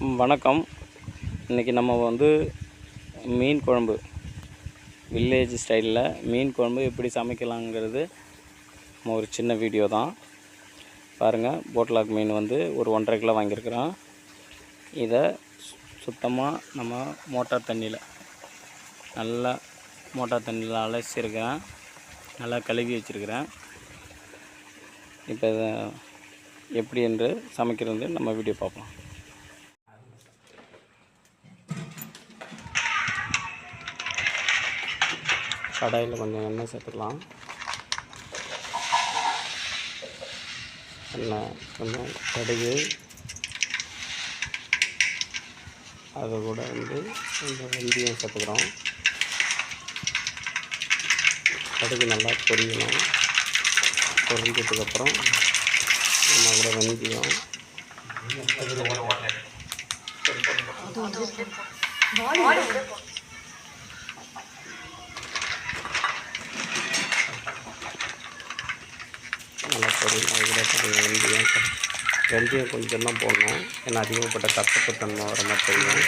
வணக்கம். இன்றைக்கி நம்ம மீன் குழம்பு, வில்லேஜ் ஸ்டைலில் மீன் குழம்பு எப்படி சமைக்கலாங்கிறது ஒரு சின்ன வீடியோ தான். பாருங்கள், போட்லாக் மீன் ஒரு 1.5 கிலோ வாங்கியிருக்கிறோம். இதை சுத்தமாக நம்ம மோட்டார் தண்ணியில் அலசியிருக்கிறேன், நல்லா கழுவி வச்சுருக்கிறேன். இப்போ இதை எப்படி என்று சமைக்கிறது நம்ம வீடியோ பார்ப்போம். கடாயில் கொஞ்சம் எண்ணெய் சேர்த்துக்கலாம். எண்ணெய் கொஞ்சம் கடுகு, அது கூட கொஞ்சம் வெந்தயம் சேர்த்துக்கிறோம். கடுகு நல்லா பொரியணும். பொரிஞ்சதுக்கப்புறம் நம்ம கூட வெந்தயம், நல்லா பொரியணும். அது கூட வெந்தயம் கொஞ்சம் தான் போடணும், ஏன்னா அதிகப்பட்ட கசப்பு தன்மை வர மாதிரி தெரியும்.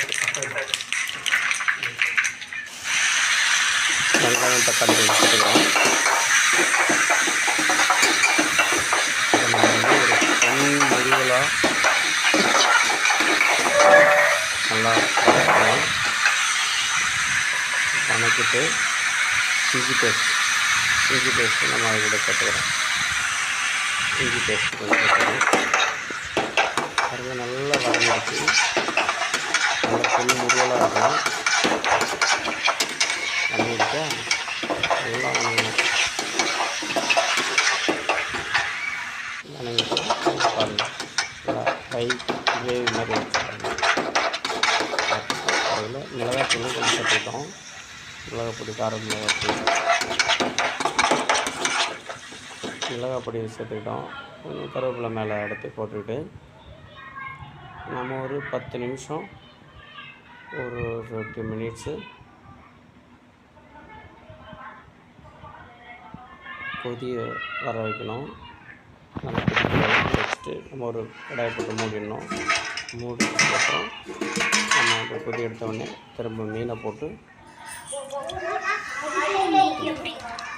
வெங்காயம் தக்காளி கொஞ்சம் சேர்த்துக்கிறோம். இதை நம்ம ஒரு பொன் முருகலாக நல்லா வணக்கிட்டு இஞ்சி பேஸ்ட்டு நம்ம அது கூட சேர்த்துக்கிறோம். இஞ்சி பேஸ்ட்டு கொஞ்சம் சேர்த்துக்கிறோம். அது நல்லா வதங்கிடுச்சு. நல்லா பொன் முருகலாக இருக்கும். வதங்கிடுச்சா நல்லா வணங்கணும். வணங்கிட்டு பாருங்கள், நல்லா ஃப்ரை கிரேவி மாதிரி வச்சுருக்காங்க. அதில் மிளகாத்தூளும் கொஞ்சம் சேர்த்துக்கிட்டோம். மிளகாப்பொடி, மிளகாப்பொடி சேர்த்துக்கிட்டோம். கொஞ்சம் கருவேப்பிலை மேலே எடுத்து போட்டுக்கிட்டு நம்ம ஒரு 10 நிமிஷம், ஒரு 50 மினிட்ஸு கொதிய வர வைக்கணும். நல்லா வச்சுட்டு நம்ம ஒரு கடாயை போட்டு மூடிடணும். மூடினதுக்கப்புறம் நம்ம அந்த கொதி எடுத்தோடனே திரும்ப மீனை போட்டு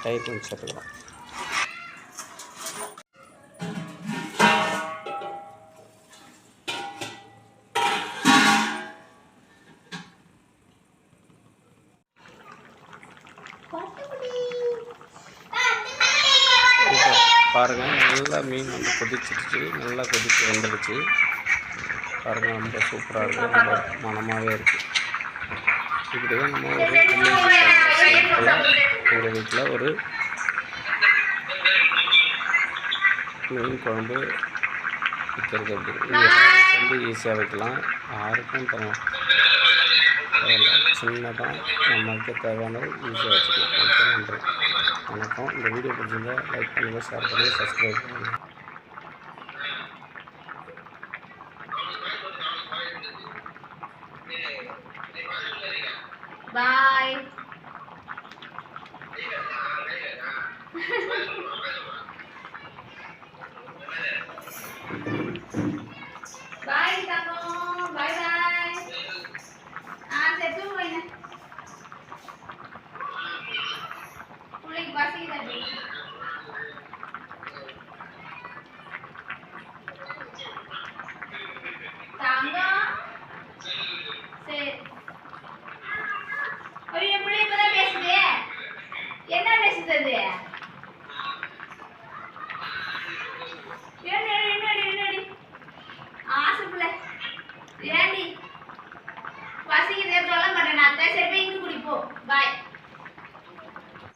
தயிர் கொஞ்சம் சேர்த்துக்கலாம். பாருங்கள், நல்லா மீன் கொதிச்சிருச்சு, நல்லா கொதிச்சு வந்துடுச்சு. பாருங்கள், ரொம்ப சூப்பராக இருக்குது, ரொம்ப மனமாகவே இருக்குது. இப்படியே நம்ம ஒரு எங்கள் வீட்டில் ஒரு மீன் குழம்பு வைக்கிறது எப்படி ஈஸியாக வைக்கலாம். யாருக்கும் சின்னதாக நம்மளுக்கு தேவையானது ஈஸியாக வச்சுக்கலாம். நன்றி, வணக்கம். இந்த வீடியோ பிடிச்சிருந்தா லைக் பண்ணுங்கள், ஷேர் பண்ணுங்கள், சப்ஸ்கிரைப் பண்ணுங்கள். பாய். பாய் தங்கம், பாய் பாய். செத்து போயின பிள்ளைக்கு பசிக்குது. தங்கம் சரி. ஐயோ, பிள்ளை இப்பதான் பேசுது. என்ன பேசுது அது? என்னடி ஆசை பிள்ளை, ஏண்டி பசிக்குது சொல்ல மாட்டேன். நான் சரி போய் இங்கு குடிப்போம். பாய்.